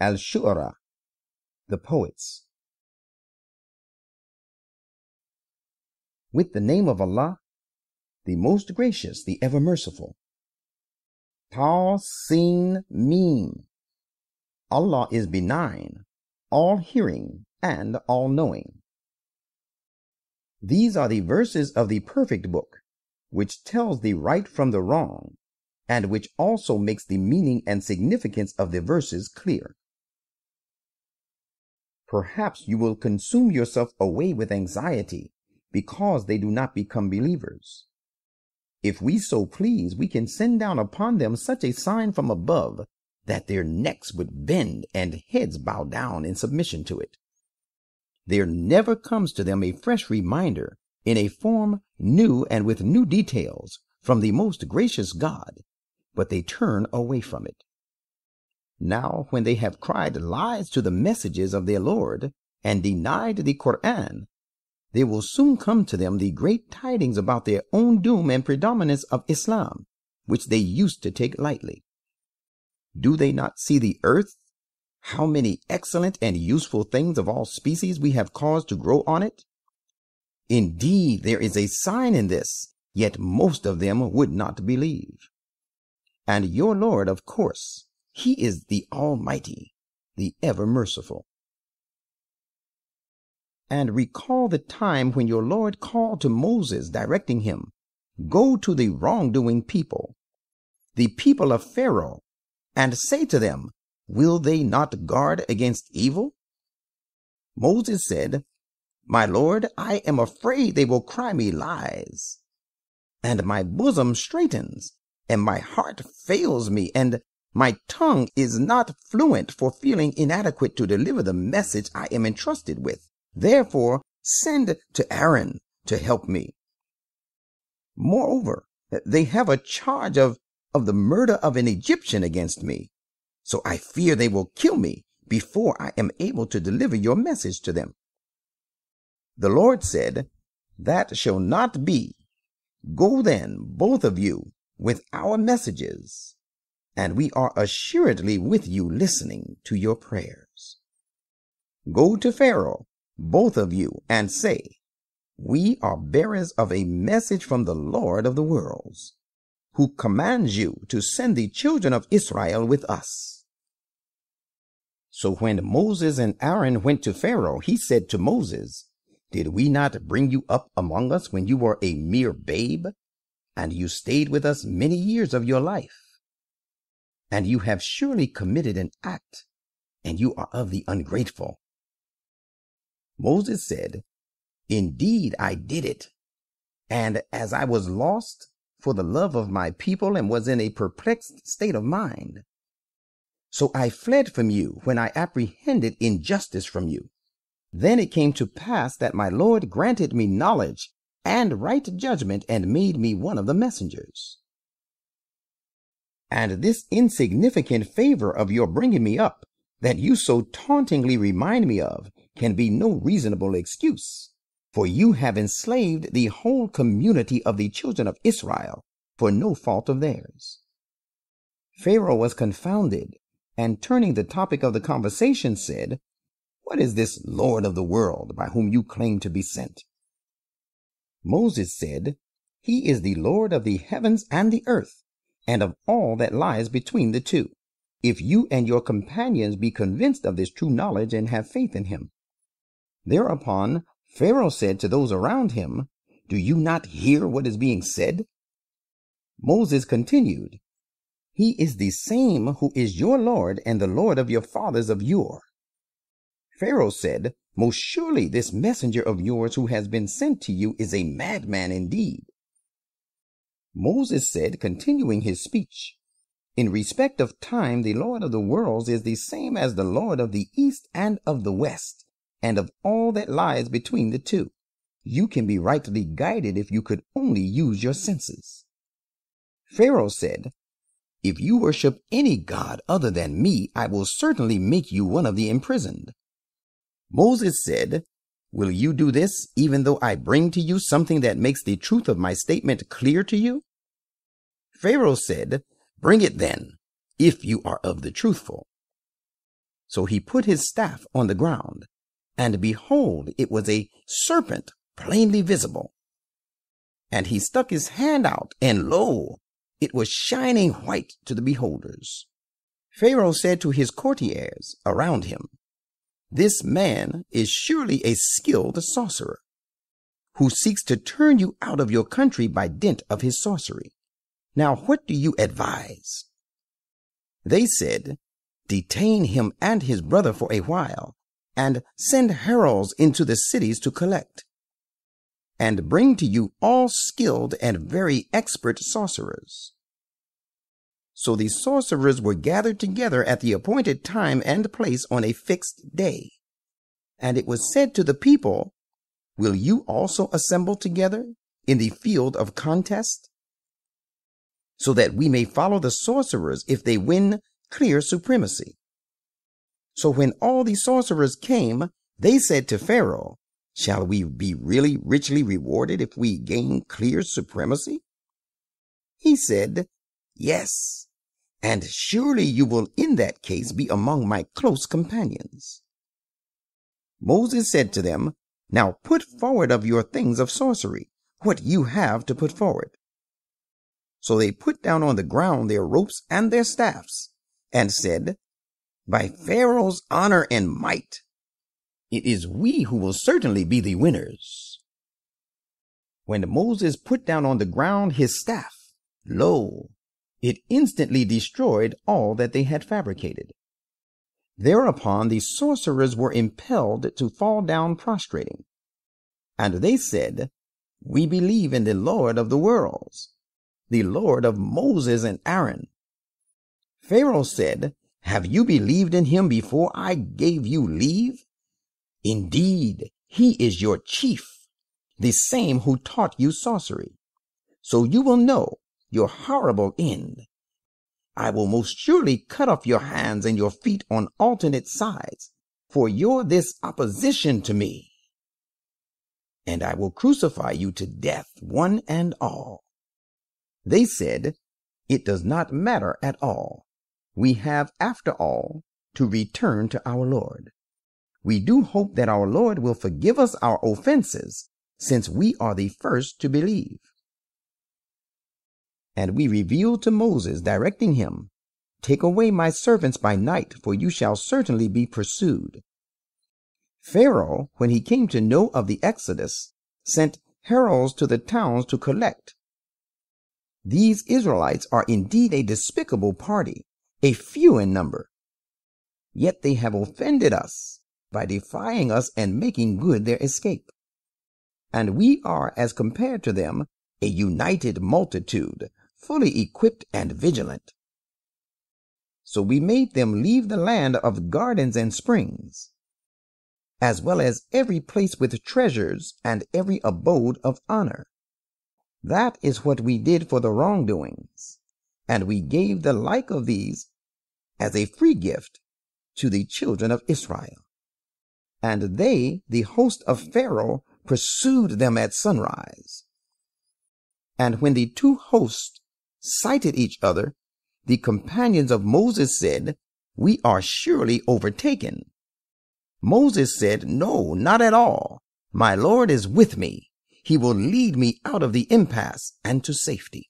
Al-Shu'ara, the poets. With the name of Allah, the most gracious, the ever merciful. Ta-Sin Mim. Allah is benign, all-hearing, and all-knowing. These are the verses of the perfect book, which tells the right from the wrong, and which also makes the meaning and significance of the verses clear. Perhaps you will consume yourself away with anxiety because they do not become believers. If we so please, we can send down upon them such a sign from above that their necks would bend and heads bow down in submission to it. There never comes to them a fresh reminder in a form new and with new details from the most gracious God, but they turn away from it. Now, when they have cried lies to the messages of their Lord and denied the Quran, there will soon come to them the great tidings about their own doom and predominance of Islam, which they used to take lightly. Do they not see the earth? How many excellent and useful things of all species we have caused to grow on it? Indeed, there is a sign in this, yet most of them would not believe. And your Lord, of course, He is the Almighty, the ever merciful. And recall the time when your Lord called to Moses, directing him, "Go to the wrongdoing people, the people of Pharaoh, and say to them, will they not guard against evil?" Moses said, "My Lord, I am afraid they will cry me lies, and my bosom straightens, and my heart fails me, and my tongue is not fluent for feeling inadequate to deliver the message I am entrusted with. Therefore, send to Aaron to help me. Moreover, they have a charge of the murder of an Egyptian against me, so I fear they will kill me before I am able to deliver your message to them." The Lord said, "That shall not be. Go then, both of you, with our messages, and we are assuredly with you listening to your prayers. Go to Pharaoh, both of you, and say, we are bearers of a message from the Lord of the worlds, who commands you to send the children of Israel with us." So when Moses and Aaron went to Pharaoh, he said to Moses, "Did we not bring you up among us when you were a mere babe? And you stayed with us many years of your life. And you have surely committed an act, and you are of the ungrateful." Moses said, "Indeed, I did it. And as I was lost for the love of my people and was in a perplexed state of mind, so I fled from you when I apprehended injustice from you. Then it came to pass that my Lord granted me knowledge and right judgment and made me one of the messengers. And this insignificant favor of your bringing me up, that you so tauntingly remind me of, can be no reasonable excuse, for you have enslaved the whole community of the children of Israel for no fault of theirs." Pharaoh was confounded, and turning the topic of the conversation said, "What is this Lord of the world by whom you claim to be sent?" Moses said, "He is the Lord of the heavens and the earth, and of all that lies between the two, if you and your companions be convinced of this true knowledge and have faith in him." Thereupon Pharaoh said to those around him, "Do you not hear what is being said?" Moses continued, "He is the same who is your Lord and the Lord of your fathers of yore." Pharaoh said, "Most surely this messenger of yours who has been sent to you is a madman indeed." Moses said, continuing his speech, "In respect of time, the Lord of the worlds is the same as the Lord of the east and of the west, and of all that lies between the two. You can be rightly guided if you could only use your senses." Pharaoh said, "If you worship any god other than me, I will certainly make you one of the imprisoned." Moses said, "Will you do this even though I bring to you something that makes the truth of my statement clear to you?" Pharaoh said, "Bring it then, if you are of the truthful." So he put his staff on the ground, and behold, it was a serpent plainly visible. And he stuck his hand out, and lo, it was shining white to the beholders. Pharaoh said to his courtiers around him, "This man is surely a skilled sorcerer, who seeks to turn you out of your country by dint of his sorcery. Now what do you advise?" They said, "Detain him and his brother for a while, and send heralds into the cities to collect, and bring to you all skilled and very expert sorcerers." So the sorcerers were gathered together at the appointed time and place on a fixed day. And it was said to the people, "Will you also assemble together in the field of contest, so that we may follow the sorcerers if they win clear supremacy?" So when all the sorcerers came, they said to Pharaoh, "Shall we be really richly rewarded if we gain clear supremacy?" He said, "Yes, and surely you will in that case be among my close companions." Moses said to them, "Now put forward of your things of sorcery what you have to put forward." So they put down on the ground their ropes and their staffs, and said, "By Pharaoh's honor and might, it is we who will certainly be the winners." When Moses put down on the ground his staff, lo, it instantly destroyed all that they had fabricated. Thereupon the sorcerers were impelled to fall down prostrating. And they said, "We believe in the Lord of the worlds, the Lord of Moses and Aaron." Pharaoh said, "Have you believed in him before I gave you leave? Indeed, he is your chief, the same who taught you sorcery. So you will know your horrible end. I will most surely cut off your hands and your feet on alternate sides for your this opposition to me. And I will crucify you to death, one and all." They said, "It does not matter at all. We have, after all, to return to our Lord. We do hope that our Lord will forgive us our offenses, since we are the first to believe." And we revealed to Moses, directing him, "Take away my servants by night, for you shall certainly be pursued." Pharaoh, when he came to know of the exodus, sent heralds to the towns to collect. These Israelites are indeed a despicable party, a few in number. Yet they have offended us by defying us and making good their escape. And we are, as compared to them, a united multitude, fully equipped and vigilant. So we made them leave the land of gardens and springs, as well as every place with treasures and every abode of honor. That is what we did for the wrongdoings, and we gave the like of these as a free gift to the children of Israel. And they, the host of Pharaoh, pursued them at sunrise. And when the two hosts sighted each other, the companions of Moses said, "We are surely overtaken." Moses said, "No, not at all. My Lord is with me. He will lead me out of the impasse and to safety."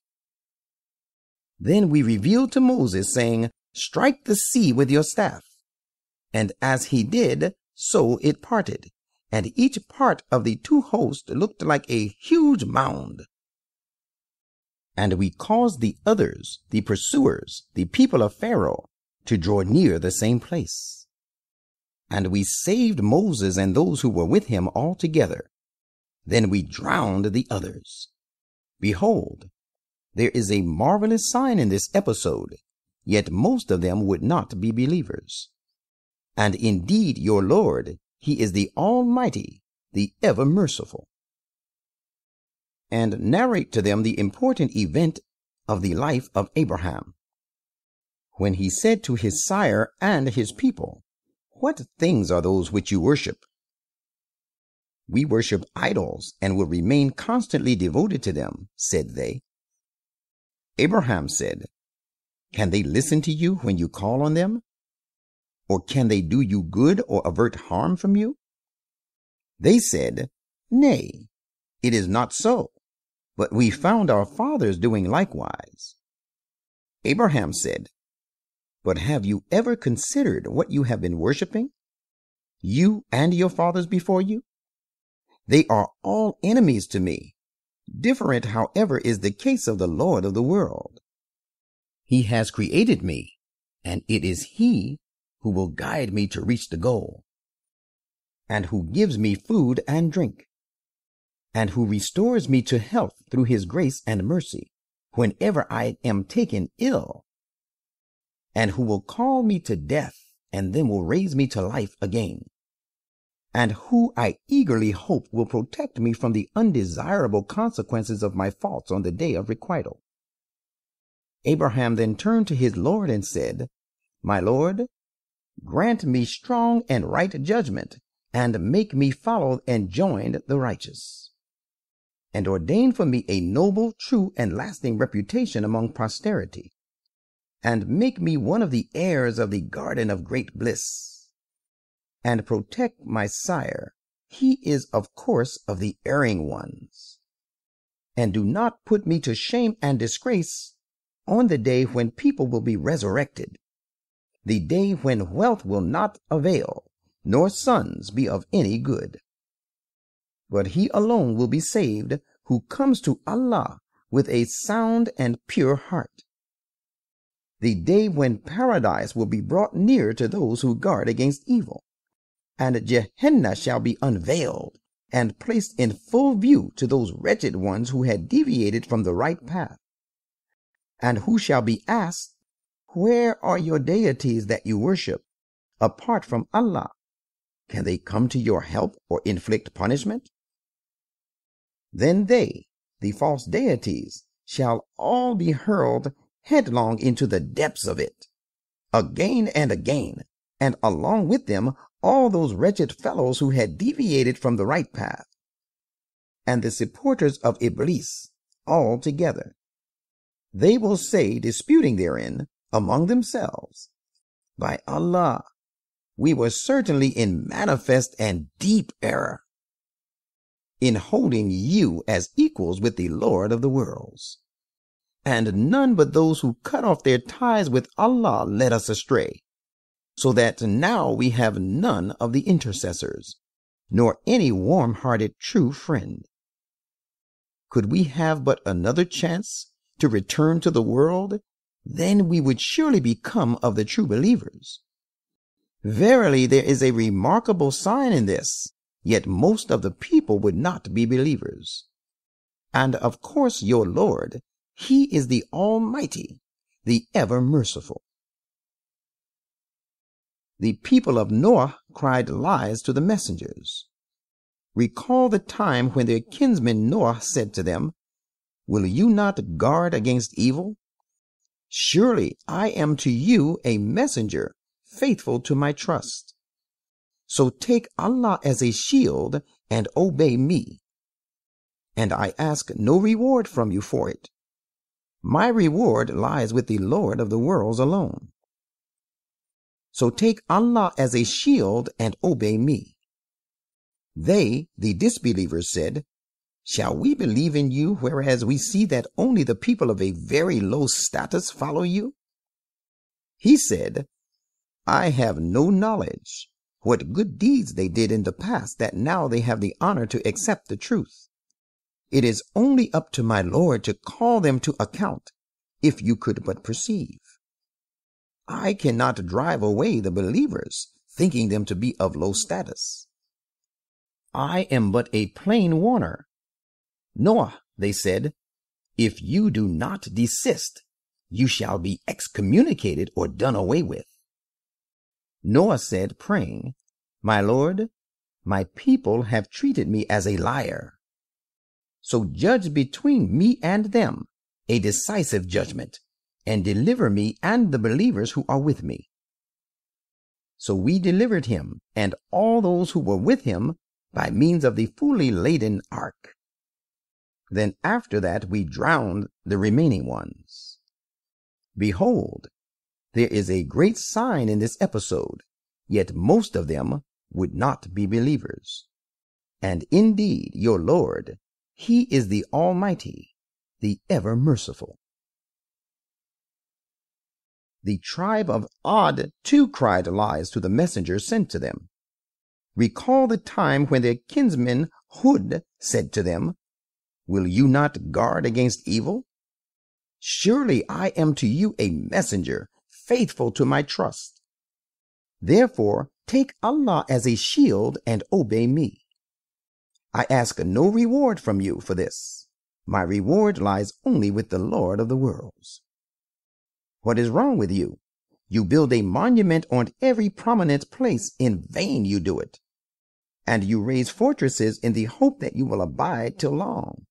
Then we revealed to Moses, saying, "Strike the sea with your staff." And as he did, so it parted, and each part of the two hosts looked like a huge mound. And we caused the others, the pursuers, the people of Pharaoh, to draw near the same place. And we saved Moses and those who were with him altogether. Then we drowned the others. Behold, there is a marvelous sign in this episode, yet most of them would not be believers. And indeed your Lord, he is the Almighty, the ever merciful. And narrate to them the important event of the life of Abraham, when he said to his sire and his people, "What things are those which you worship?" "We worship idols and will remain constantly devoted to them," said they. Abraham said, "Can they listen to you when you call on them?" Or can they do you good or avert harm from you? They said, Nay, it is not so, but we found our fathers doing likewise. Abraham said, But have you ever considered what you have been worshiping, you and your fathers before you? They are all enemies to me. Different, however, is the case of the Lord of the world. He has created me, and it is He who will guide me to reach the goal, and who gives me food and drink, and who restores me to health through His grace and mercy whenever I am taken ill, and who will call me to death and then will raise me to life again, and who I eagerly hope will protect me from the undesirable consequences of my faults on the day of requital. Abraham then turned to his Lord and said, My Lord, grant me strong and right judgment, and make me follow and join the righteous, and ordain for me a noble, true, and lasting reputation among posterity, and make me one of the heirs of the garden of great bliss, and protect my sire. He is, of course, of the erring ones, and do not put me to shame and disgrace on the day when people will be resurrected, the day when wealth will not avail, nor sons be of any good. But he alone will be saved who comes to Allah with a sound and pure heart, the day when paradise will be brought near to those who guard against evil, and Gehenna shall be unveiled and placed in full view to those wretched ones who had deviated from the right path, and who shall be asked, Where are your deities that you worship apart from Allah? Can they come to your help or inflict punishment? Then they, the false deities, shall all be hurled headlong into the depths of it, again and again, and along with them all those wretched fellows who had deviated from the right path, and the supporters of Iblis, all together. They will say, disputing therein among themselves, By Allah, we were certainly in manifest and deep error in holding you as equals with the Lord of the worlds, and none but those who cut off their ties with Allah led us astray, so that now we have none of the intercessors, nor any warm-hearted true friend. Could we have but another chance to return to the world, then we would surely become of the true believers. Verily, there is a remarkable sign in this, yet most of the people would not be believers. And of course your Lord, He is the Almighty, the ever merciful. The people of Noah cried lies to the messengers. Recall the time when their kinsman Noah said to them, Will you not guard against evil? Surely I am to you a messenger, faithful to my trust. So take Allah as a shield and obey me, and I ask no reward from you for it. My reward lies with the Lord of the worlds alone. So take Allah as a shield and obey me. They, the disbelievers, said, Shall we believe in you, whereas we see that only the people of a very low status follow you? He said, I have no knowledge what good deeds they did in the past that now they have the honor to accept the truth. It is only up to my Lord to call them to account, if you could but perceive. I cannot drive away the believers, thinking them to be of low status. I am but a plain warner. Noah, they said, if you do not desist, you shall be excommunicated or done away with. Noah said, praying, My Lord, my people have treated me as a liar. So judge between me and them a decisive judgment, and deliver me and the believers who are with me. So we delivered him and all those who were with him by means of the fully laden ark. Then after that we drowned the remaining ones. Behold, there is a great sign in this episode, yet most of them would not be believers. And indeed, your Lord, He is the Almighty, the ever merciful. The tribe of Ad too cried lies to the messengers sent to them. Recall the time when their kinsman Hud said to them, "Will you not guard against evil? Surely I am to you a messenger, faithful to my trust. Therefore take Allah as a shield and obey me. I ask no reward from you for this. My reward lies only with the Lord of the worlds." What is wrong with you? You build a monument on every prominent place. In vain you do it. And you raise fortresses in the hope that you will abide till long.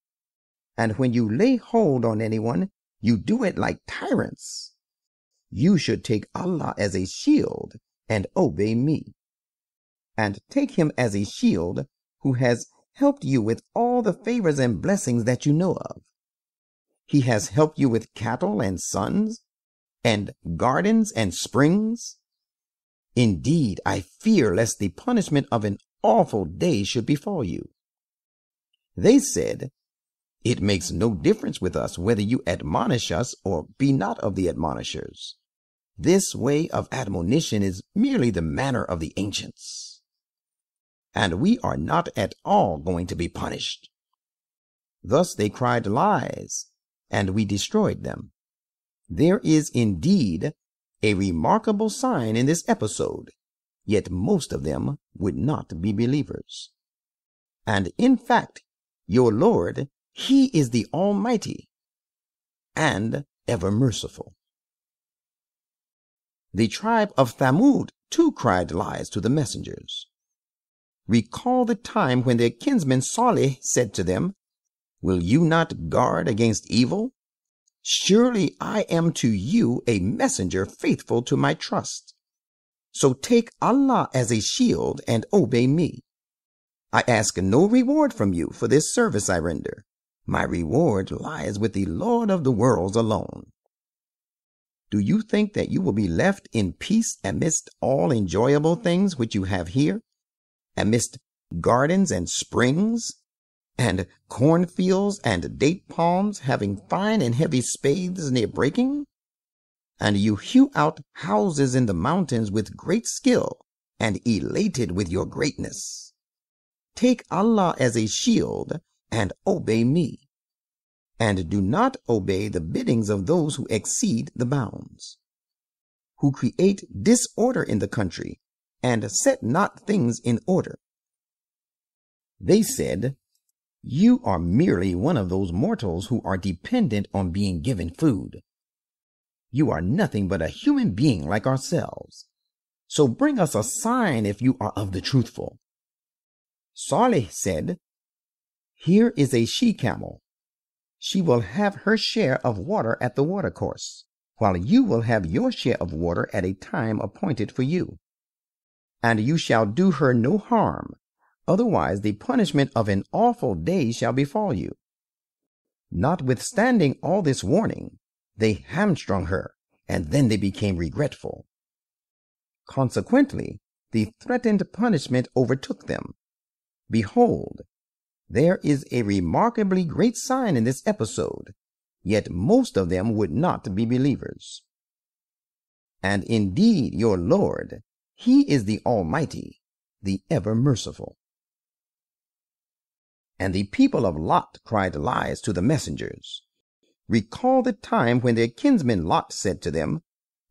And when you lay hold on anyone, you do it like tyrants. You should take Allah as a shield and obey me. And take Him as a shield who has helped you with all the favors and blessings that you know of. He has helped you with cattle and sons, and gardens and springs. Indeed, I fear lest the punishment of an awful day should befall you. They said, "It makes no difference with us whether you admonish us or be not of the admonishers. This way of admonition is merely the manner of the ancients, and we are not at all going to be punished." Thus they cried lies, and we destroyed them. There is indeed a remarkable sign in this episode, yet most of them would not be believers. And in fact, your Lord, He is the Almighty and ever merciful. The tribe of Thamud too cried lies to the messengers. Recall the time when their kinsman Salih said to them, "Will you not guard against evil? Surely I am to you a messenger faithful to my trust. So take Allah as a shield and obey me. I ask no reward from you for this service I render. My reward lies with the Lord of the worlds alone." Do you think that you will be left in peace amidst all enjoyable things which you have here, amidst gardens and springs, and cornfields and date palms having fine and heavy spathes near breaking? And you hew out houses in the mountains with great skill, and elated with your greatness. Take Allah as a shield, and obey me. And do not obey the biddings of those who exceed the bounds, who create disorder in the country, and set not things in order. They said, "You are merely one of those mortals who are dependent on being given food. You are nothing but a human being like ourselves. So bring us a sign if you are of the truthful." Salih said, "Here is a she-camel. She will have her share of water at the watercourse, while you will have your share of water at a time appointed for you. And you shall do her no harm, otherwise the punishment of an awful day shall befall you." Notwithstanding all this warning, they hamstrung her, and then they became regretful. Consequently, the threatened punishment overtook them. Behold, there is a remarkably great sign in this episode, yet most of them would not be believers. And indeed, your Lord, He is the Almighty, the ever merciful. And the people of Lot cried lies to the messengers. Recall the time when their kinsman Lot said to them,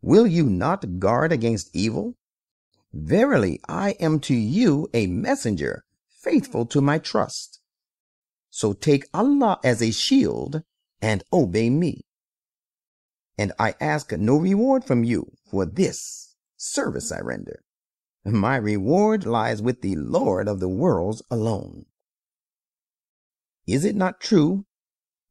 "Will you not guard against evil? Verily, I am to you a messenger, faithful to my trust. So take Allah as a shield and obey me. And I ask no reward from you for this service I render. My reward lies with the Lord of the worlds alone." Is it not true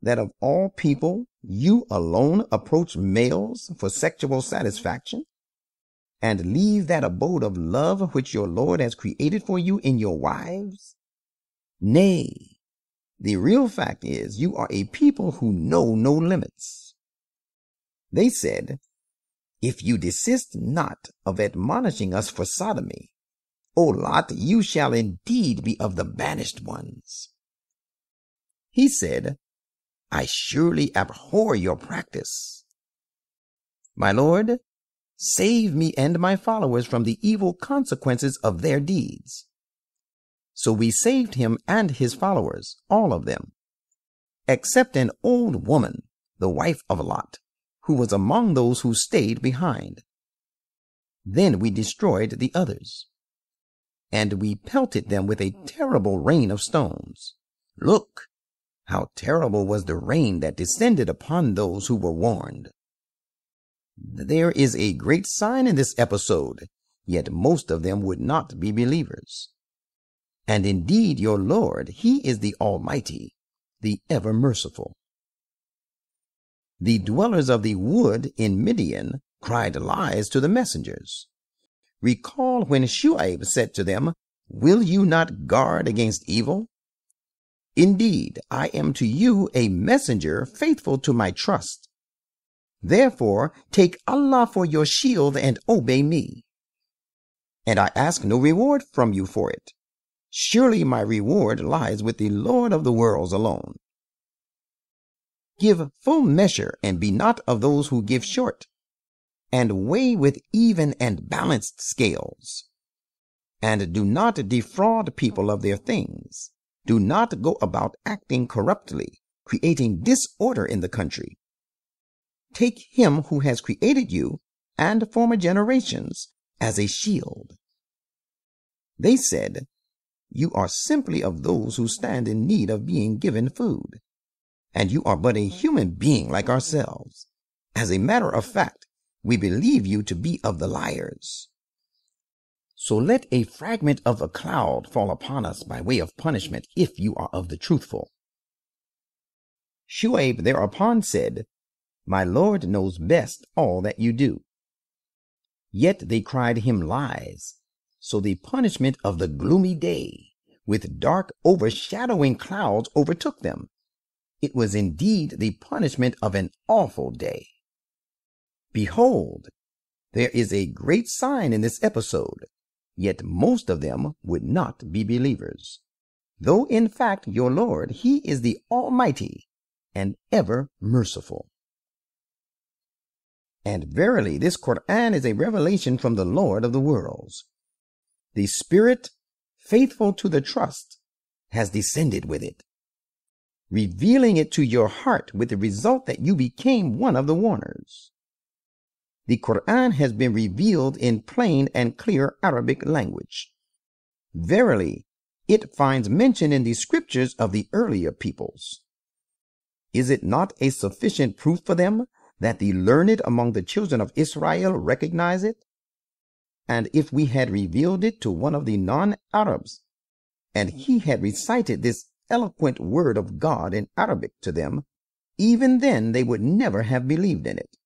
that of all people you alone approach males for sexual satisfaction, and leave that abode of love which your Lord has created for you in your wives? Nay, the real fact is you are a people who know no limits. They said, If you desist not of admonishing us for sodomy, O Lot, you shall indeed be of the banished ones. He said, I surely abhor your practice. My Lord, save me and my followers from the evil consequences of their deeds. So we saved him and his followers, all of them, except an old woman, the wife of Lot, who was among those who stayed behind. Then we destroyed the others, and we pelted them with a terrible rain of stones. Look, how terrible was the rain that descended upon those who were warned. There is a great sign in this episode, yet most of them would not be believers. And indeed your Lord, He is the Almighty, the ever merciful. The dwellers of the wood in Midian cried lies to the messengers. Recall when Shu'ara said to them, Will you not guard against evil? Indeed, I am to you a messenger faithful to my trust. Therefore, take Allah for your shield and obey me. And I ask no reward from you for it. Surely my reward lies with the Lord of the worlds alone. Give full measure and be not of those who give short, and weigh with even and balanced scales. And do not defraud people of their things. Do not go about acting corruptly, creating disorder in the country. Take Him who has created you and former generations as a shield. They said, You are simply of those who stand in need of being given food, and you are but a human being like ourselves. As a matter of fact, we believe you to be of the liars. So let a fragment of a cloud fall upon us by way of punishment if you are of the truthful. Shu'ara thereupon said, My Lord knows best all that you do. Yet they cried him lies. So the punishment of the gloomy day, with dark overshadowing clouds, overtook them. It was indeed the punishment of an awful day. Behold, there is a great sign in this episode, yet most of them would not be believers. Though in fact your Lord, He is the Almighty and ever merciful. And verily this Quran is a revelation from the Lord of the worlds. The Spirit, faithful to the trust, has descended with it, revealing it to your heart with the result that you became one of the warners. The Quran has been revealed in plain and clear Arabic language. Verily, it finds mention in the scriptures of the earlier peoples. Is it not a sufficient proof for them that the learned among the children of Israel recognize it? And if we had revealed it to one of the non-Arabs, and he had recited this eloquent word of God in Arabic to them, even then they would never have believed in it.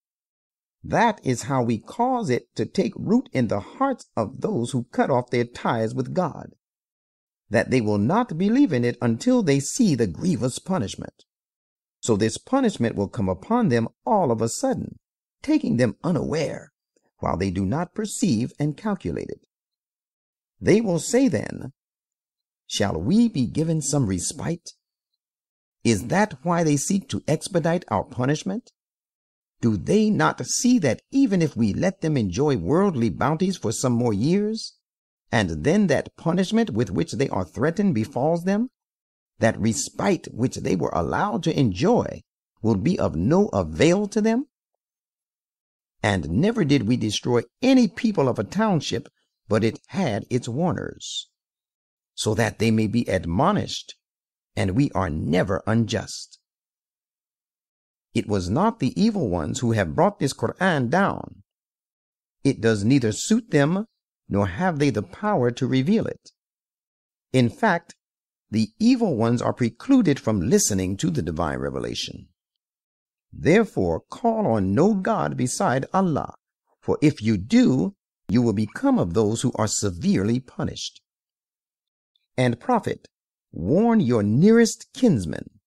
That is how we cause it to take root in the hearts of those who cut off their ties with God, that they will not believe in it until they see the grievous punishment. So this punishment will come upon them all of a sudden, taking them unaware, while they do not perceive and calculate it. They will say then, Shall we be given some respite? Is that why they seek to expedite our punishment? Do they not see that even if we let them enjoy worldly bounties for some more years, and then that punishment with which they are threatened befalls them, that respite which they were allowed to enjoy will be of no avail to them? And never did we destroy any people of a township, but it had its warners, so that they may be admonished, and we are never unjust. It was not the evil ones who have brought this Quran down. It does neither suit them, nor have they the power to reveal it. In fact, the evil ones are precluded from listening to the divine revelation. Therefore, call on no God beside Allah, for if you do, you will become of those who are severely punished. And Prophet, warn your nearest kinsmen,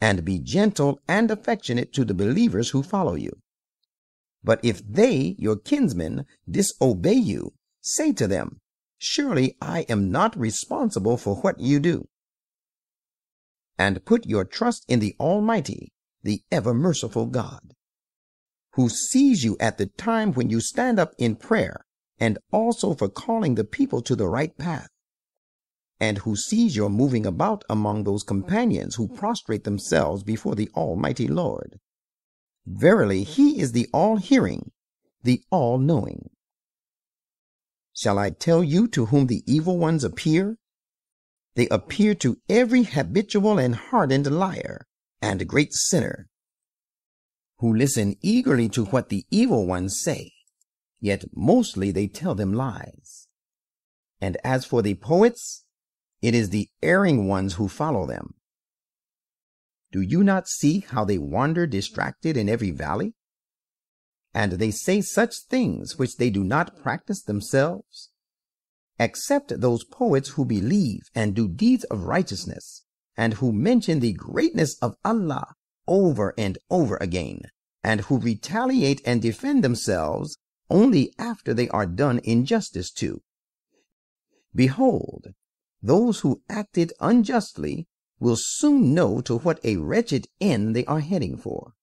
and be gentle and affectionate to the believers who follow you. But if they, your kinsmen, disobey you, say to them, surely I am not responsible for what you do. And put your trust in the Almighty, the ever-merciful God, who sees you at the time when you stand up in prayer, and also for calling the people to the right path, and who sees your moving about among those companions who prostrate themselves before the Almighty Lord. Verily, he is the all-hearing, the all-knowing. Shall I tell you to whom the evil ones appear? They appear to every habitual and hardened liar and great sinner, who listen eagerly to what the evil ones say, yet mostly they tell them lies. And as for the poets, it is the erring ones who follow them. Do you not see how they wander distracted in every valley? And they say such things which they do not practice themselves, except those poets who believe and do deeds of righteousness, and who mention the greatness of Allah over and over again, and who retaliate and defend themselves only after they are done injustice to. Behold, those who acted unjustly will soon know to what a wretched end they are heading for.